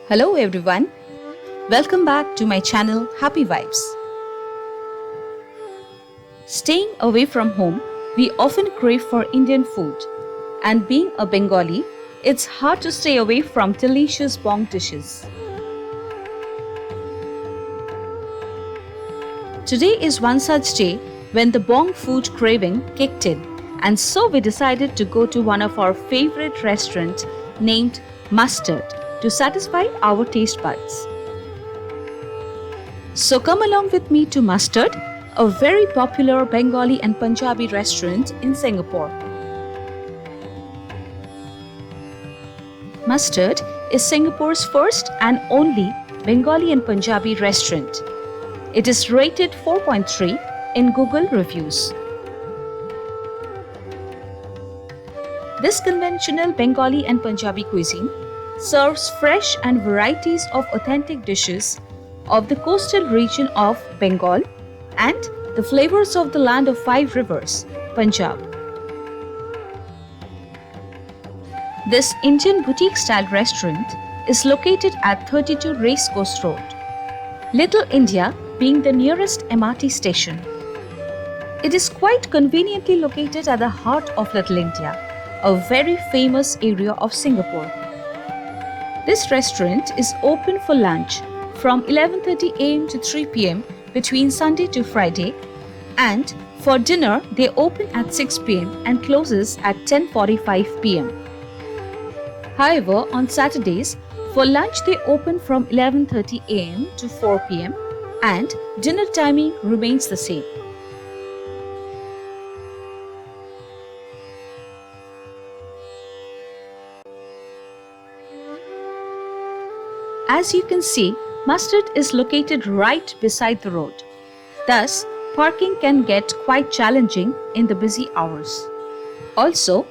Hello everyone, welcome back to my channel Happy Vibes. Staying away from home, we often crave for Indian food, and being a Bengali, it's hard to stay away from delicious Bong dishes. Today is one such day when the Bong food craving kicked in, and so we decided to go to one of our favorite restaurants named Mustard to satisfy our taste buds. So come along with me to Mustard, a very popular Bengali and Punjabi restaurant in Singapore. Mustard is Singapore's first and only Bengali and Punjabi restaurant. It is rated 4.3 in Google reviews. This conventional Bengali and Punjabi cuisine serves fresh and varieties of authentic dishes of the coastal region of Bengal and the flavors of the land of five rivers, Punjab. This Indian boutique-style restaurant is located at 32 Racecourse Road, Little India being the nearest MRT station. It is quite conveniently located at the heart of Little India, a very famous area of Singapore. This restaurant is open for lunch from 11:30 am to 3 pm between Sunday to Friday, and for dinner they open at 6 pm and closes at 10:45 pm. However, on Saturdays, for lunch they open from 11:30 am to 4 pm and dinner timing remains the same. As you can see, Mustard is located right beside the road. Thus, parking can get quite challenging in the busy hours. Also,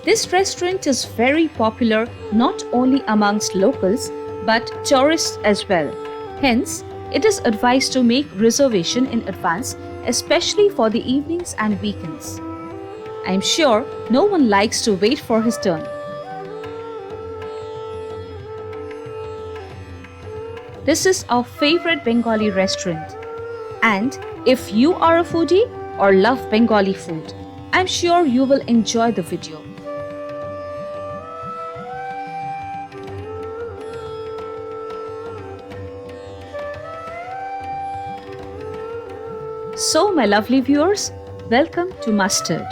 this restaurant is very popular not only amongst locals but tourists as well. Hence, it is advised to make reservation in advance, especially for the evenings and weekends. I am sure no one likes to wait for his turn. This is our favorite Bengali restaurant, and if you are a foodie or love Bengali food, I'm sure you will enjoy the video. So my lovely viewers, welcome to Mustard.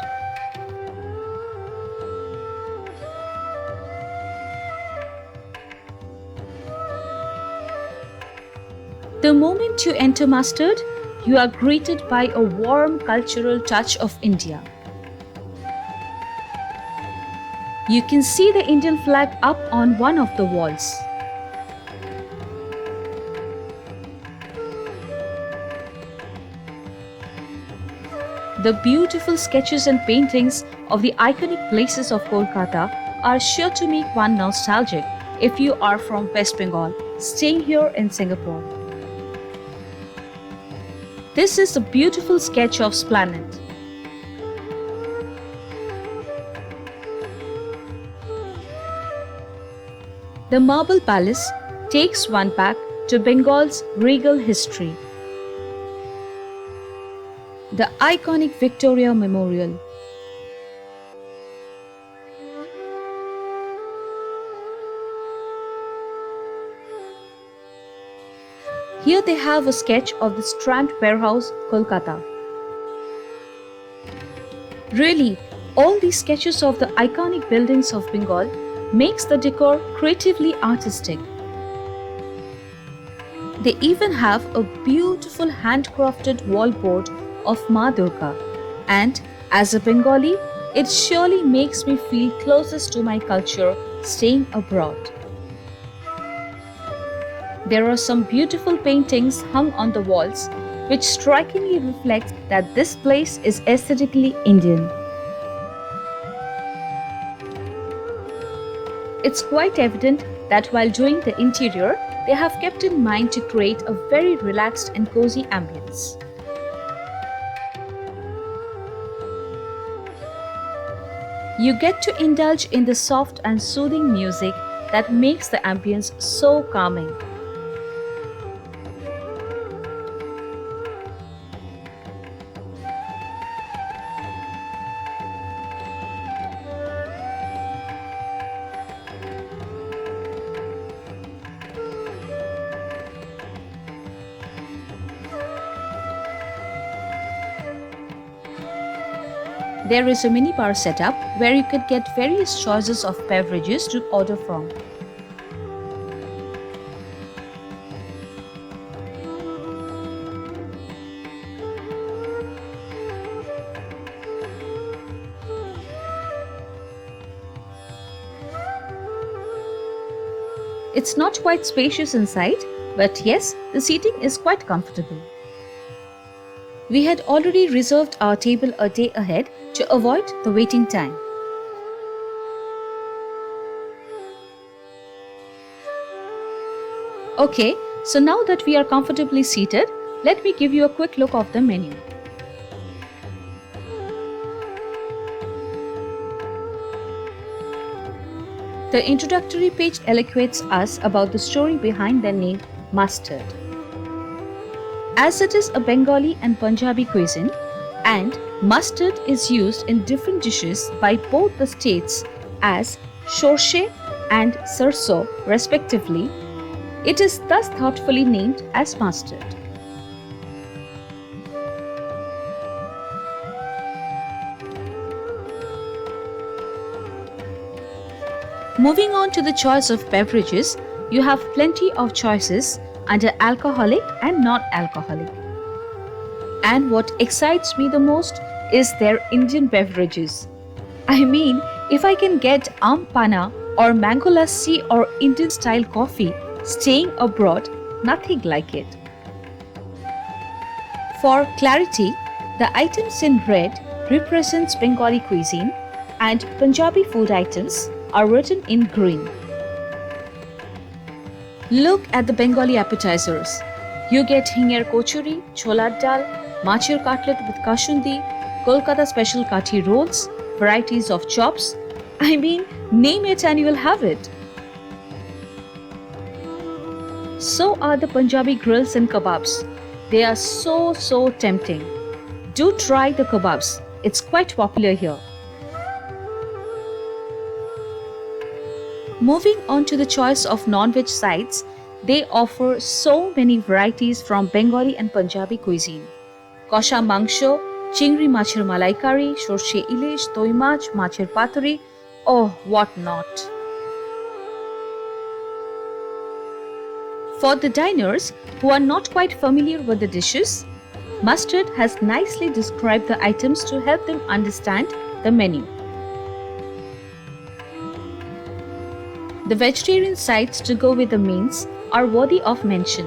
The moment you enter Mustard, you are greeted by a warm cultural touch of India. You can see the Indian flag up on one of the walls. The beautiful sketches and paintings of the iconic places of Kolkata are sure to make one nostalgic if you are from West Bengal, staying here in Singapore. This is a beautiful sketch of Esplanade. The Marble Palace takes one back to Bengal's regal history. The iconic Victoria Memorial. Here they have a sketch of the Strand Warehouse, Kolkata. Really, all these sketches of the iconic buildings of Bengal makes the decor creatively artistic. They even have a beautiful handcrafted wallboard of Ma Durga, and as a Bengali, it surely makes me feel closest to my culture staying abroad. There are some beautiful paintings hung on the walls which strikingly reflects that this place is aesthetically Indian. It's quite evident that while doing the interior, they have kept in mind to create a very relaxed and cozy ambience. You get to indulge in the soft and soothing music that makes the ambience so calming. There is a mini bar setup where you can get various choices of beverages to order from. It's not quite spacious inside, but yes, the seating is quite comfortable. We had already reserved our table a day ahead to avoid the waiting time. Okay, so now that we are comfortably seated, let me give you a quick look of the menu. The introductory page elucidates us about the story behind the name mustard. As it is a Bengali and Punjabi cuisine, and mustard is used in different dishes by both the states as shorshe and sarso respectively, it is thus thoughtfully named as mustard. Moving on to the choice of beverages, you have plenty of choices under alcoholic and non-alcoholic. And what excites me the most is their Indian beverages. I mean, if I can get panna or mango lassi or Indian style coffee staying abroad, nothing like it. For clarity, the items in red represents Bengali cuisine and Punjabi food items are written in green. Look at the Bengali appetizers. You get hingar kochuri, cholar dal, machir cutlet with kashundi, Kolkata special kathi rolls, varieties of chops. I mean, name it and you'll have it. So are the Punjabi grills and kebabs. They are so tempting. Do try the kebabs. It's quite popular here. Moving on to the choice of non-veg sides, they offer so many varieties from Bengali and Punjabi cuisine. Kosha mangsho, chingri machir malai curry, shorshe ilish, toi mach, machir paturi, oh what not. For the diners who are not quite familiar with the dishes, Mustard has nicely described the items to help them understand the menu. The vegetarian sides to go with the mains are worthy of mention.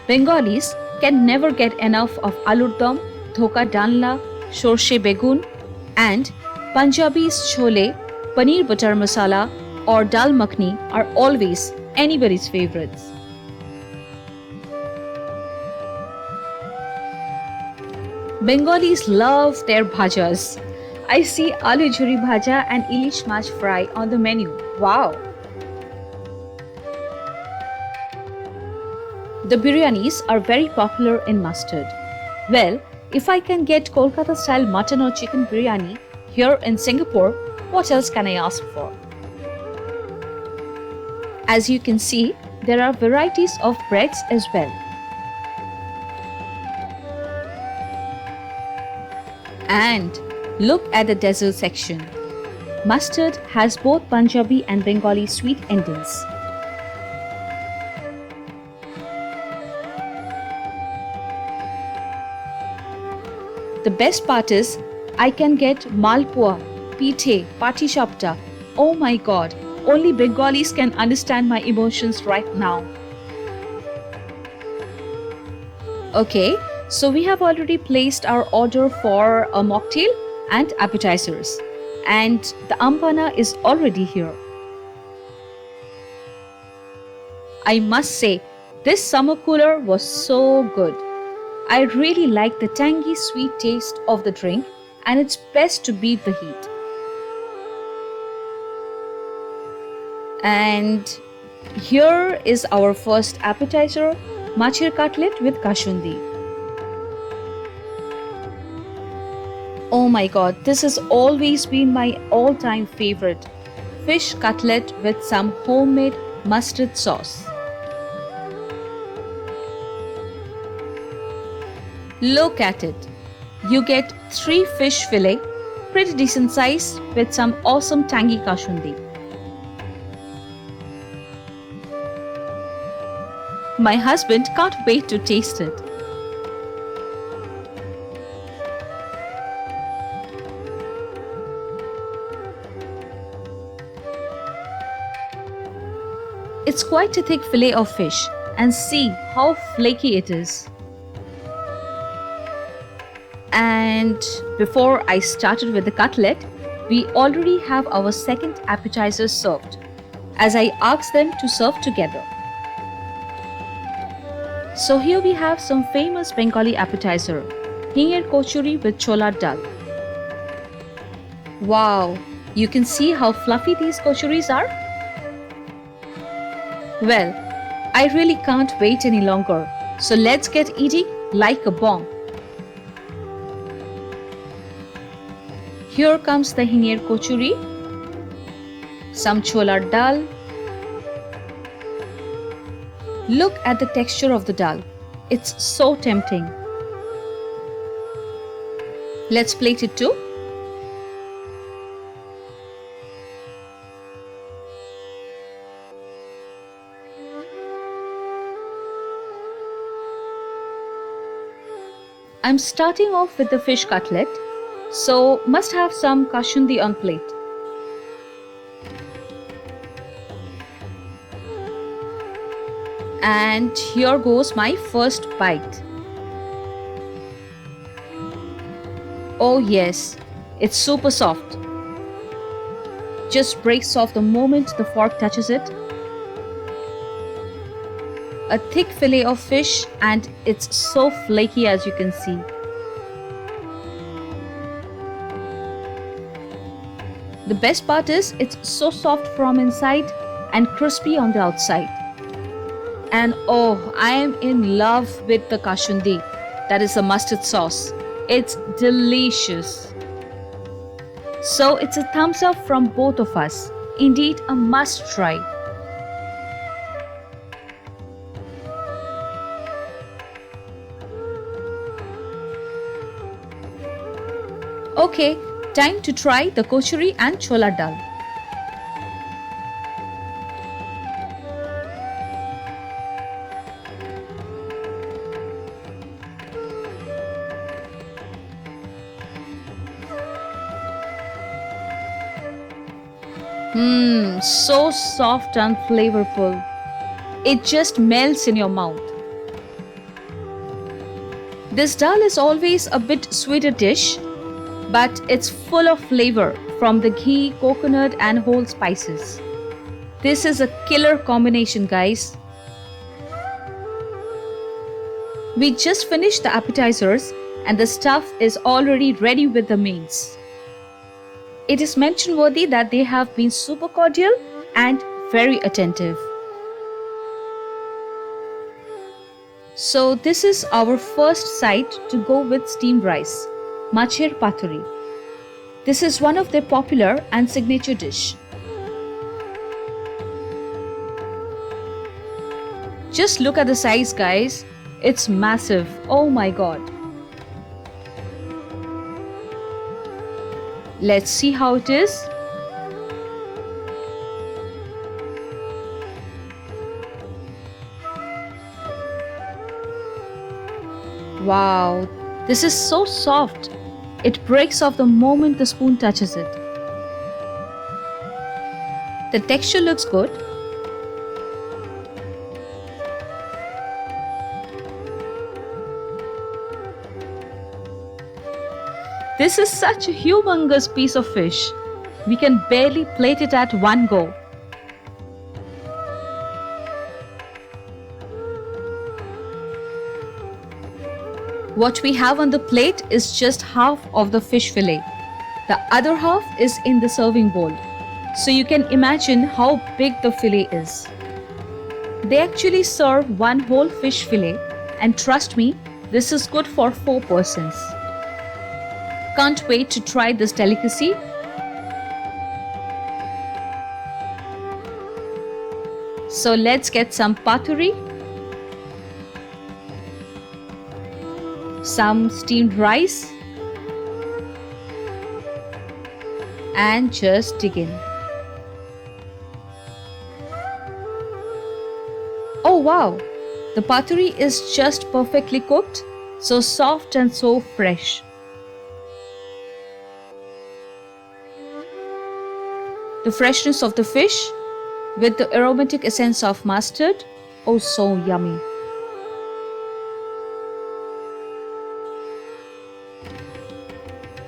Bengalis can never get enough of alur dum, dhoka danla, shorshe begun, and Punjabi's chole, paneer butter masala, or dal makhni are always anybody's favorites. Bengalis love their bhajas. I see aloo jhuri bhaja and ilish mach fry on the menu. Wow! The biryanis are very popular in Mustard. Well, if I can get Kolkata style mutton or chicken biryani here in Singapore, what else can I ask for? As you can see, there are varieties of breads as well. And look at the dessert section. Mustard has both Punjabi and Bengali sweet endings. The best part is, I can get malpua, pithe, patishapta. Oh my god, only Bengalis can understand my emotions right now. Okay, so we have already placed our order for a mocktail and appetizers. And the ampana is already here. I must say, this summer cooler was so good. I really like the tangy sweet taste of the drink, and it's best to beat the heat. And here is our first appetizer, machir cutlet with kashundi. Oh my god, this has always been my all-time favorite. Fish cutlet with some homemade mustard sauce. Look at it. You get 3 fish fillet, pretty decent size with some awesome tangy kashundi. My husband can't wait to taste it. It's quite a thick fillet of fish, and see how flaky it is. And before I started with the cutlet, we already have our second appetizer served, as I asked them to serve together. So here we have some famous Bengali appetizer, hingar kochuri with chola dal. Wow, you can see how fluffy these kochuris are? Well, I really can't wait any longer, so let's get eating like a bong. Here comes the hingar kochuri, some chola dal. Look at the texture of the dal. It's so tempting. Let's plate it too. I'm starting off with the fish cutlet, so must have some kashundi on plate. And here goes my first bite. Oh yes, it's super soft. Just breaks off the moment the fork touches it. A thick fillet of fish, and it's so flaky as you can see. The best part is it's so soft from inside and crispy on the outside. And oh, I am in love with the kashundi, that is the mustard sauce. It's delicious. So it's a thumbs up from both of us. Indeed, a must try. Okay, time to try the kochuri and chola dal. So soft and flavorful. It just melts in your mouth. This dal is always a bit sweeter dish, but it's full of flavor from the ghee, coconut and whole spices. This is a killer combination, guys. We just finished the appetizers and the stuff is already ready with the mains. It is mention worthy that they have been super cordial and very attentive. So this is our first side to go with steamed rice, machir paturi. This is one of their popular and signature dish. Just look at the size, guys. It's massive. Oh my god. Let's see how it is. Wow, this is so soft. It breaks off the moment the spoon touches it. The texture looks good. This is such a humongous piece of fish. We can barely plate it at one go. What we have on the plate is just half of the fish fillet. The other half is in the serving bowl. So you can imagine how big the fillet is. They actually serve one whole fish fillet, and trust me, this is good for 4 persons. Can't wait to try this delicacy. So let's get some paturi, some steamed rice, and just dig in. Oh wow, the paturi is just perfectly cooked, so soft and so fresh. The freshness of the fish with the aromatic essence of mustard, oh so yummy.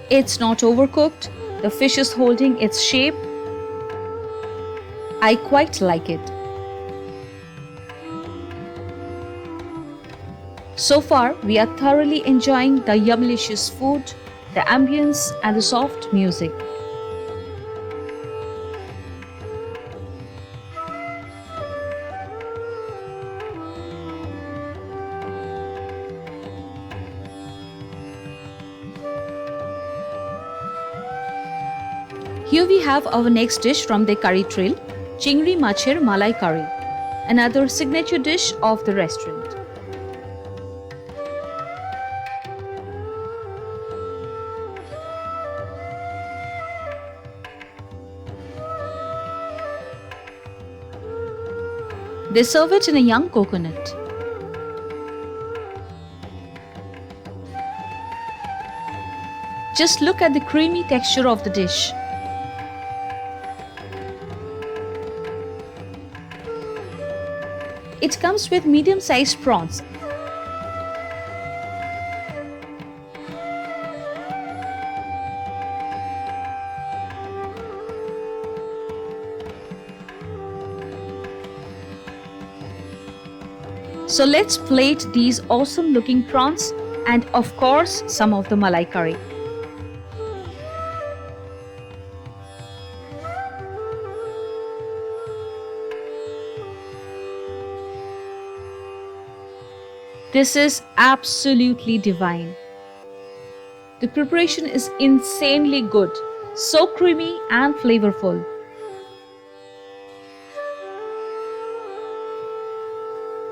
It's not overcooked, the fish is holding its shape. I quite like it. So far, we are thoroughly enjoying the yummylicious food, the ambience and the soft music. Here we have our next dish from the curry trail, Chingri Macher Malai Curry, another signature dish of the restaurant. They serve it in a young coconut. Just look at the creamy texture of the dish. It comes with medium-sized prawns. So let's plate these awesome looking prawns and of course some of the malai curry. This is absolutely divine. The preparation is insanely good, so creamy and flavorful.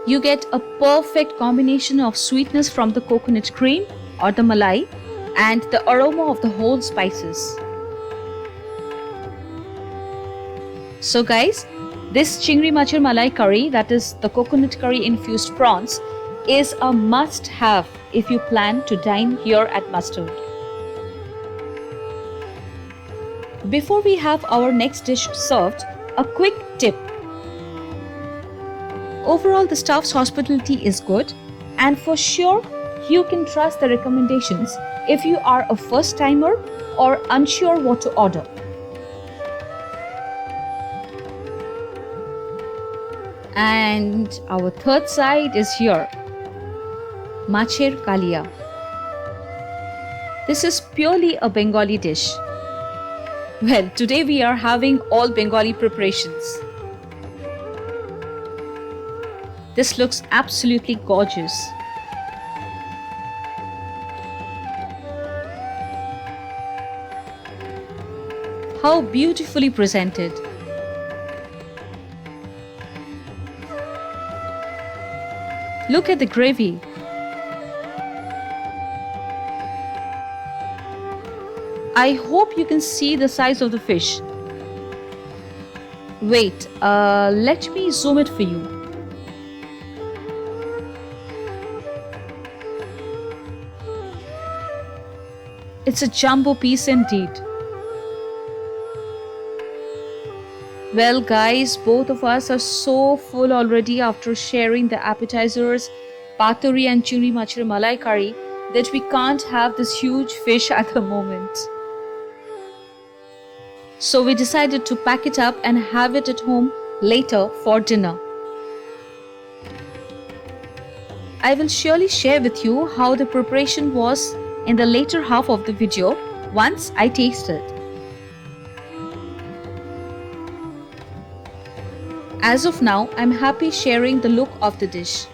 You get a perfect combination of sweetness from the coconut cream or the malai and the aroma of the whole spices. So guys, this Chingri Macher Malai curry, that is the coconut curry infused prawns, is a must-have if you plan to dine here at Mustard. Before we have our next dish served, a quick tip. Overall, the staff's hospitality is good, and for sure, you can trust the recommendations if you are a first-timer or unsure what to order. And our third side is here. Macher Kalia. This is purely a Bengali dish. Well, today we are having all Bengali preparations. This looks absolutely gorgeous. How beautifully presented. Look at the gravy. I hope you can see the size of the fish. Wait, let me zoom it for you. It's a jumbo piece indeed. Well guys, both of us are so full already after sharing the appetizers, paturi and Chingri Macher Malai curry, that we can't have this huge fish at the moment. So we decided to pack it up and have it at home later for dinner. I will surely share with you how the preparation was in the later half of the video once I taste it. As of now, I'm happy sharing the look of the dish.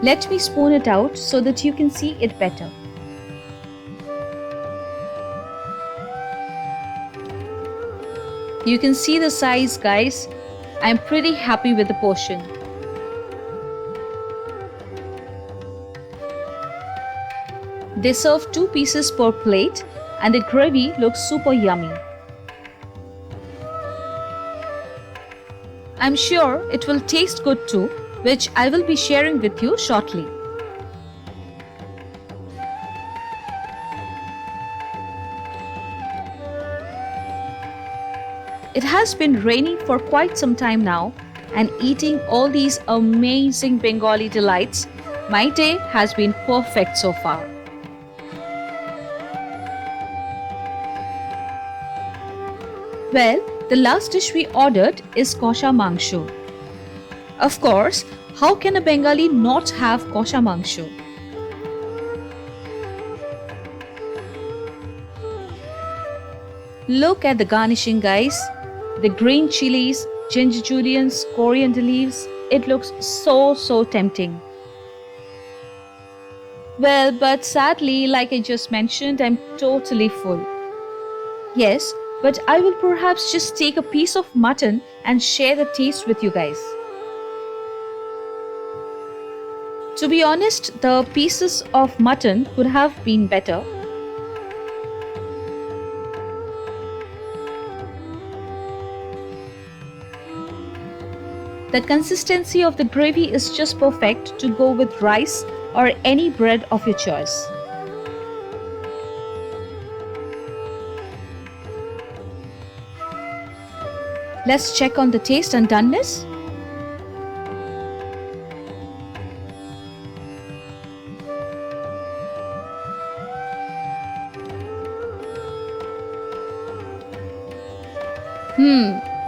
Let me spoon it out so that you can see it better. You can see the size, guys. I'm pretty happy with the portion. They serve 2 pieces per plate and the gravy looks super yummy. I'm sure it will taste good too, which I will be sharing with you shortly. It has been raining for quite some time now, and eating all these amazing Bengali delights, my day has been perfect so far. Well, the last dish we ordered is kosha mangsho. Of course, how can a Bengali not have kosha mangsho? Look at the garnishing, guys. The green chilies, ginger julienne, coriander leaves. It looks so tempting. Well, but sadly, like I just mentioned, I'm totally full. Yes, but I will perhaps just take a piece of mutton and share the taste with you guys. To be honest, the pieces of mutton could have been better. The consistency of the gravy is just perfect to go with rice or any bread of your choice. Let's check on the taste and doneness.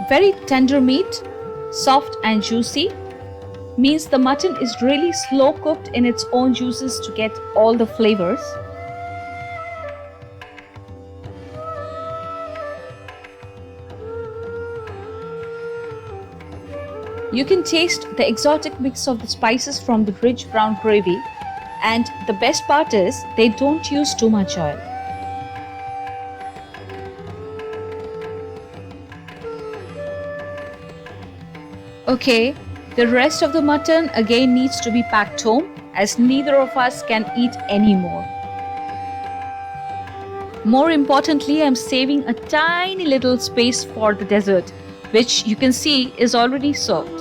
Very tender meat, soft and juicy. Means the mutton is really slow cooked in its own juices to get all the flavors. You can taste the exotic mix of the spices from the rich brown gravy, and the best part is they don't use too much oil. Okay, the rest of the mutton again needs to be packed home as neither of us can eat anymore. More importantly, I'm saving a tiny little space for the dessert, which you can see is already served.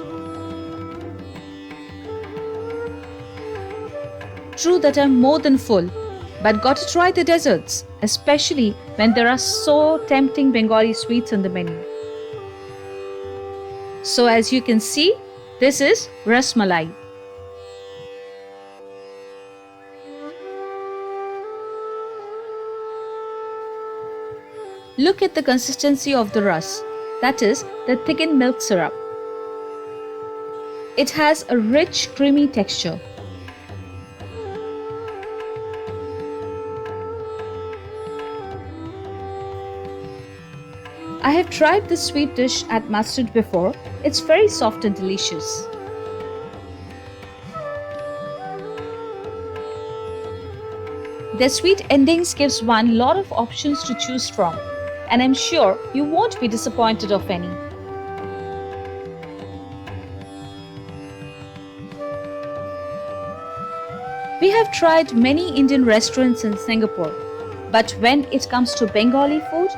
True that I'm more than full, but got to try the desserts, especially when there are so tempting Bengali sweets on the menu. So as you can see, this is ras malai. Look at the consistency of the ras, that is the thickened milk syrup. It has a rich, creamy texture. I have tried this sweet dish at mustard before. It's very soft and delicious. The sweet endings gives one lot of options to choose from, and I'm sure you won't be disappointed of any. We have tried many Indian restaurants in Singapore, but when it comes to Bengali food,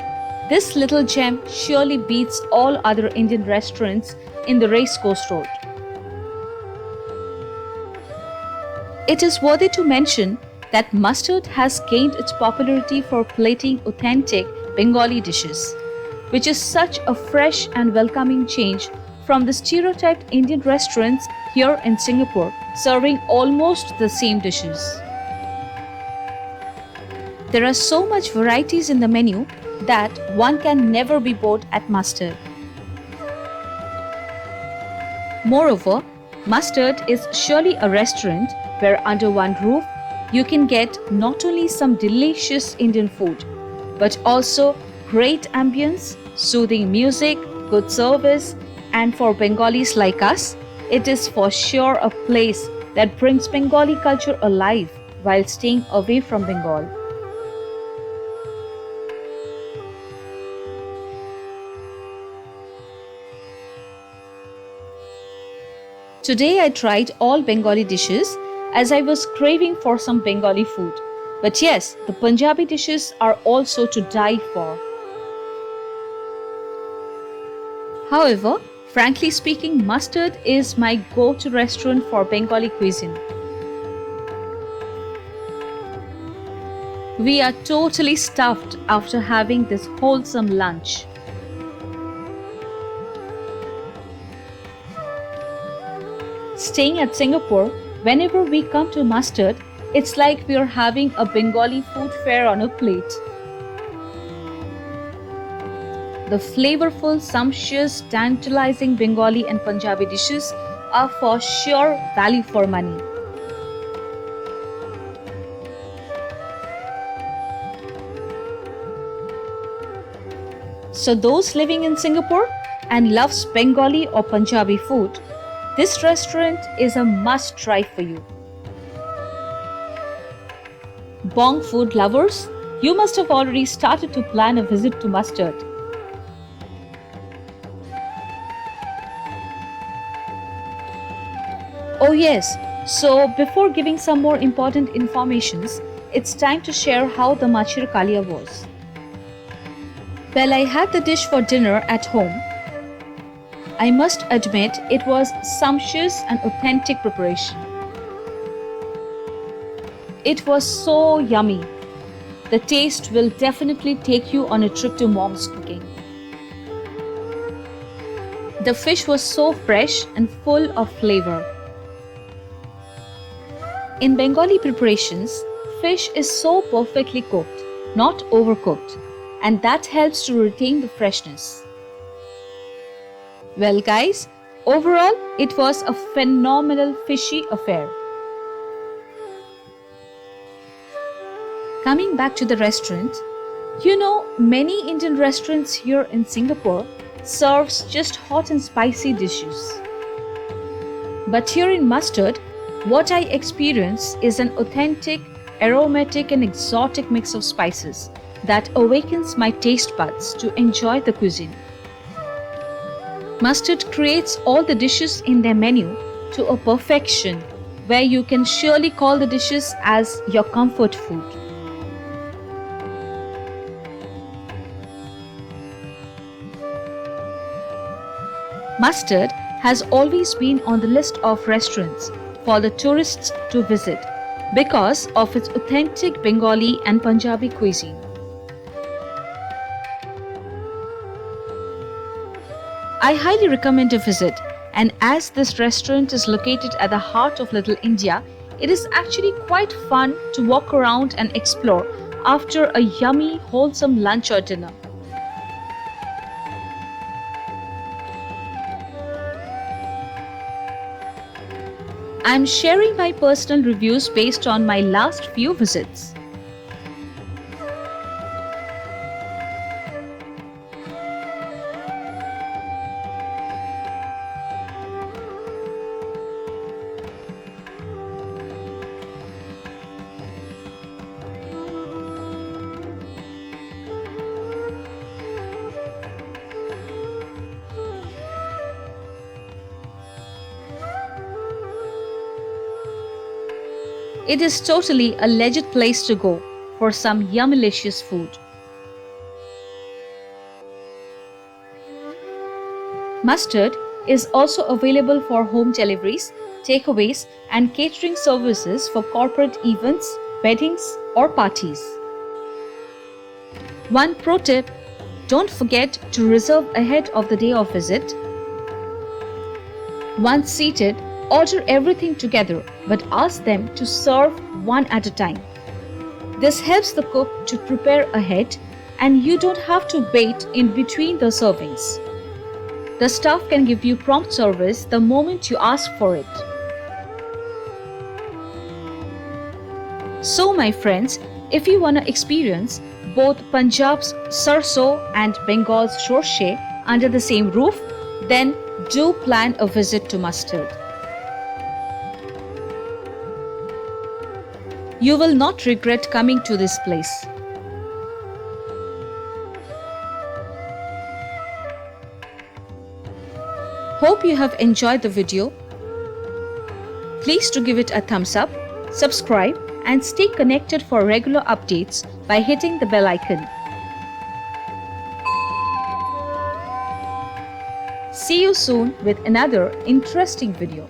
this little gem surely beats all other Indian restaurants in the Racecourse Road. It is worthy to mention that mustard has gained its popularity for plating authentic Bengali dishes, which is such a fresh and welcoming change from the stereotyped Indian restaurants here in Singapore serving almost the same dishes. There are so much varieties in the menu that one can never be bored at mustard. Moreover, mustard is surely a restaurant where under one roof you can get not only some delicious Indian food, but also great ambience, soothing music, good service, and for Bengalis like us, it is for sure a place that brings Bengali culture alive while staying away from Bengal. Today I tried all Bengali dishes as I was craving for some Bengali food. But yes, the Punjabi dishes are also to die for. However, frankly speaking, Mustard is my go-to restaurant for Bengali cuisine. We are totally stuffed after having this wholesome lunch. Staying at Singapore, whenever we come to Mustard, it's like we are having a Bengali food fair on a plate. The flavorful, sumptuous, tantalizing Bengali and Punjabi dishes are for sure value for money. So those living in Singapore and loves Bengali or Punjabi food, this restaurant is a must try for you. Bong food lovers, you must have already started to plan a visit to Mustard. Oh yes, so before giving some more important informations, it's time to share how the Machir Kalia was. Well, I had the dish for dinner at home. I must admit it was sumptuous and authentic preparation. It was so yummy. The taste will definitely take you on a trip to mom's cooking. The fish was so fresh and full of flavor. In Bengali preparations, fish is so perfectly cooked, not overcooked, and that helps to retain the freshness. Well guys, overall it was a phenomenal fishy affair. Coming back to the restaurant, many Indian restaurants here in Singapore serves just hot and spicy dishes. But here in Mustard, what I experience is an authentic, aromatic and exotic mix of spices that awakens my taste buds to enjoy the cuisine. Mustard creates all the dishes in their menu to a perfection where you can surely call the dishes as your comfort food. Mustard has always been on the list of restaurants for the tourists to visit because of its authentic Bengali and Punjabi cuisine. I highly recommend a visit, and as this restaurant is located at the heart of Little India, it is actually quite fun to walk around and explore after a yummy, wholesome lunch or dinner. I am sharing my personal reviews based on my last few visits. It is totally a legit place to go for some yummylicious food. Mustard is also available for home deliveries, takeaways, and catering services for corporate events, weddings, or parties. One pro tip: don't forget to reserve ahead of the day of visit. Once seated, order everything together but ask them to serve one at a time. This helps the cook to prepare ahead and you don't have to wait in between the servings. The staff can give you prompt service the moment you ask for it. So my friends, if you want to experience both Punjab's sarso and Bengal's shorshe under the same roof, then do plan a visit to Mustard. You will not regret coming to this place. Hope you have enjoyed the video. Please do give it a thumbs up, subscribe and stay connected for regular updates by hitting the bell icon. See you soon with another interesting video.